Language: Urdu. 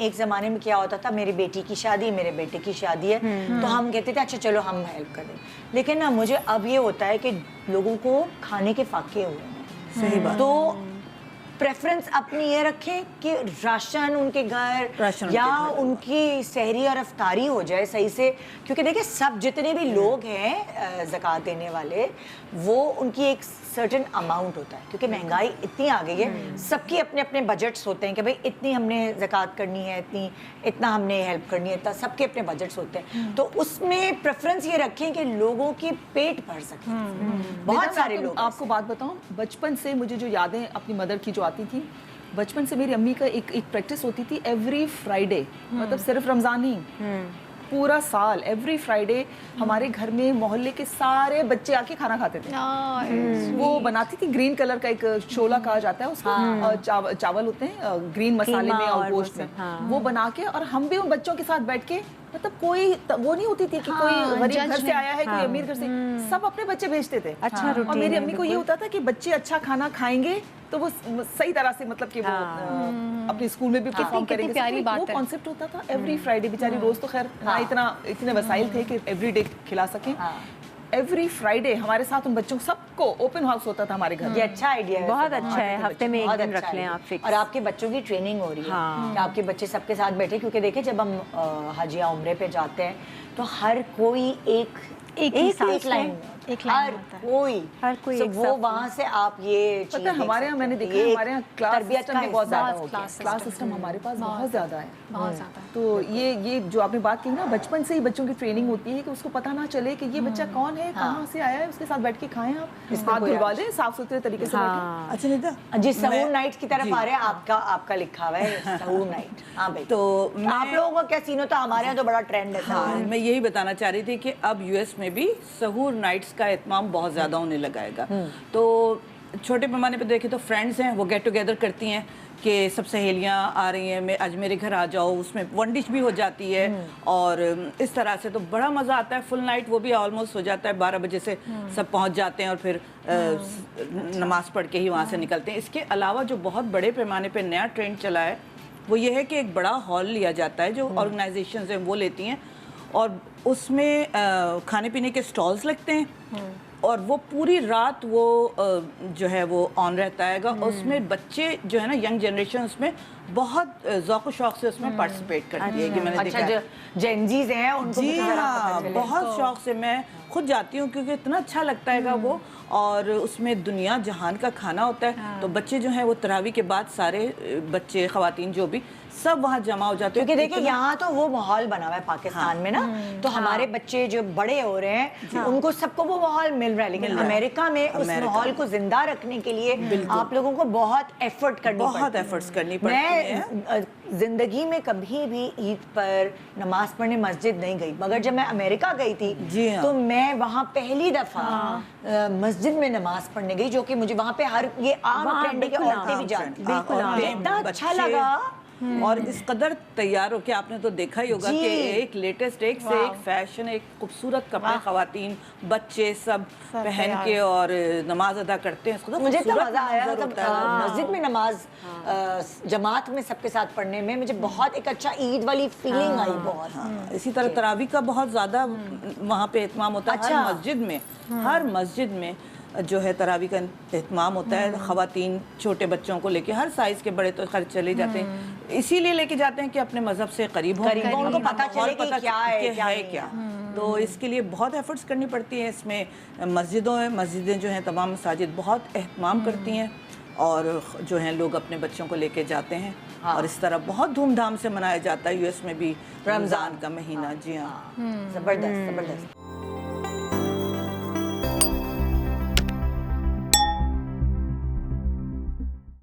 ایک زمانے میں کیا ہوتا تھا, میری بیٹی کی شادی, میرے بیٹے کی شادی ہے, تو ہم کہتے تھے اچھا چلو ہم ہیلپ کر دیں. لیکن نا مجھے اب یہ ہوتا ہے کہ لوگوں کو کھانے کے فاقے ہوئے ہیں. صحیح بات. تو پریفرنس اپنی یہ رکھیں کہ راشن ان کے گھر یا ان کی سحری اور افطاری ہو جائے صحیح سے, کیونکہ دیکھیں سب جتنے بھی لوگ ہیں زکوٰۃ دینے والے, وہ ان کی ایک سرٹن اماؤنٹ ہوتا ہے, کیونکہ مہنگائی اتنی آ گئی ہے, سب کی اپنے اپنے بجٹس ہوتے ہیں کہ بھائی اتنی ہم نے زکوٰۃ کرنی ہے, اتنا ہم نے ہیلپ کرنی ہے, اتنا سب کے اپنے بجٹس ہوتے ہیں. تو اس میں پریفرنس یہ رکھیں کہ لوگوں کی پیٹ بھر سکیں. بہت سارے لوگ, آپ کو بات بتاؤں, بچپن سے مجھے جو یادیں اپنی مدر کی جو آتی تھی, بچپن سے میری امی کا ایک پریکٹس ہوتی تھی ایوری فرائیڈے, مطلب صرف رمضان نہیں, پورا سال ایوری فرائیڈے ہمارے گھر میں محلے کے سارے بچے آ کے کھانا کھاتے تھے. وہ بناتی تھی گرین کلر کا ایک شولا کہا جاتا ہے اس کو, چاول ہوتے ہیں گرین مسالے میں اور گوشت میں, وہ بنا کے, اور ہم بھی ان بچوں کے ساتھ بیٹھ کے, مطلب کوئی وہ نہیں ہوتی تھی کہ کوئی غریب گھر سے آیا ہے, کوئی امیر گھر سے, سب اپنے بچے بھیجتے تھے. اور میری امی کو یہ ہوتا تھا کہ بچے اچھا کھانا کھائیں گے تو وہ صحیح طرح سے, مطلب کہ وہ اپنے اسکول میں بھی پرفارم کریں گے. وہ کانسیپٹ ہوتا تھا ایوری فرائیڈے. بیچاری روز تو خیر نہ اتنے وسائل تھے کہ ایوری ڈے کھلا سکیں. ایوری فرائیڈے ہمارے ساتھ ان بچوں سب کو اوپن ہاؤس ہوتا تھا ہمارے گھر. یہ اچھا آئیڈیا ہے, بہت اچھا ہے, ہفتے میں ایک دن رکھ لیں آپ فکس. اور آپ کے بچوں کی ٹریننگ ہو رہی ہے کہ آپ کے بچے سب کے ساتھ بیٹھے, کیونکہ دیکھیں جب ہم حج یا عمرے پہ جاتے ہیں تو ہر کوئی ایک لائن, ہر کوئی وہ وہاں سے آپ یہ پتہ ہے ہمارے یہاں میں نے دیکھا ہمارے یہاں کلاس سسٹم بھی بہت زیادہ ہو گیا. کلاس سسٹم ہمارے پاس بہت زیادہ ہے. تو یہ جو آپ نے بات کی نا, بچپن سے ہی بچوں کی ٹریننگ ہوتی ہے کہ اس کو پتہ نہ چلے کہ یہ بچہ کون ہے, کہاں سے آیا ہے, اس کے ساتھ بیٹھ کے کھائیں, آپ ہاتھ دھلوا دیں صاف ستھرے طریقے سے بیٹھیں. اچھا نیتا جی, سحور نائٹ کی طرف آ رہے ہیں, آپ کا لکھا ہوا ہے سحور نائٹ. ہاں بھائی, تو آپ لوگوں کا کیا سین ہوتا ہے, ہمارے یہاں تو بڑا ٹرینڈ ہے. میں یہی بتانا چاہ رہی تھی کہ اب یو ایس میں بھی سحور نائٹس کا اہتمام بہت زیادہ ہونے لگا ہے. تو چھوٹے پیمانے پہ دیکھیں تو فرینڈس ہیں, وہ گیٹ ٹوگیدر کرتی ہیں کہ سب سہیلیاں آ رہی ہیں, آج میرے گھر آ جاؤ, اس میں ون ڈش بھی ہو جاتی ہے, اور اس طرح سے تو بڑا مزہ آتا ہے. فل نائٹ وہ بھی آلموسٹ ہو جاتا ہے, 12 بجے سے سب پہنچ جاتے ہیں اور پھر نماز پڑھ کے ہی وہاں سے نکلتے ہیں. اس کے علاوہ جو بہت بڑے پیمانے پہ نیا ٹرینڈ چلا ہے وہ یہ ہے کہ ایک بڑا ہال لیا جاتا ہے, جو آرگنائزیشنز ہیں وہ لیتی ہیں, اور اس میں کھانے پینے کے سٹالز لگتے ہیں, اور وہ پوری رات وہ جو ہے وہ آن رہتا ہے گا. اس میں بچے جو ہے نا, ینگ جنریشن اس میں بہت ذوق و شوق سے اس میں پارٹیسپیٹ کرتی ہے کہ میں نے دیکھا. اچھا, جینزیز ہیں ان کو جی ہاں, بہت شوق سے میں خود جاتی ہوں کیونکہ اتنا اچھا لگتا ہے گا وہ, اور اس میں دنیا جہان کا کھانا ہوتا ہے. تو بچے جو ہیں وہ تراویح کے بعد سارے بچے خواتین جو بھی سب وہاں جمع ہو جاتے ہیں. کیونکہ دیکھیں یہاں تو وہ ماحول بنا ہوا ہے پاکستان میں نا, تو ہمارے بچے جو بڑے ہو رہے ہیں ان کو سب کو وہ ماحول مل رہا ہے, لیکن امریکہ میں اس ماحول کو زندہ رکھنے کے لیے آپ لوگوں کو بہت ایفرٹ کرنی پڑتی ہے. میں زندگی میں کبھی بھی عید پر نماز پڑھنے مسجد نہیں گئی, مگر جب میں امریکہ گئی تھی تو میں وہاں پہلی دفعہ مسجد میں نماز پڑھنے گئی, جو کہ مجھے وہاں پہ ہر یہ عام ٹرینڈ ہے کہ عورتیں بھی جاتی, اتنا اچھا لگا. اور اس قدر تیار ہو کہ آپ نے تو دیکھا ہی ہوگا کہ ایک لیٹسٹ, ایک سے ایک فیشن, ایک خوبصورت کپڑے خواتین بچے سب پہن کے اور نماز ادا کرتے ہیں. مجھے تو مزہ آیا مسجد میں نماز جماعت میں سب کے ساتھ پڑھنے میں, مجھے بہت ایک اچھا عید والی فیلنگ آئی بہت. اسی طرح تراویح کا بہت زیادہ وہاں پہ اہتمام ہوتا ہے. ہر مسجد میں جو ہے تراویح کا اہتمام ہوتا ہے. خواتین چھوٹے بچوں کو لے کے, ہر سائز کے, بڑے تو خرچ چلے جاتے ہیں, اسی لیے لے کے جاتے ہیں کہ اپنے مذہب سے قریب ہوں, ان کو پتہ چلے کہ کیا ہے کیا. تو اس کے لیے بہت ایفرٹس کرنی پڑتی ہیں. اس میں مسجدیں جو ہیں تمام مساجد بہت اہتمام کرتی ہیں, اور جو ہیں لوگ اپنے بچوں کو لے کے جاتے ہیں, اور اس طرح بہت دھوم دھام سے منایا جاتا ہے یو ایس میں بھی رمضان کا مہینہ. جی ہاں, زبردست.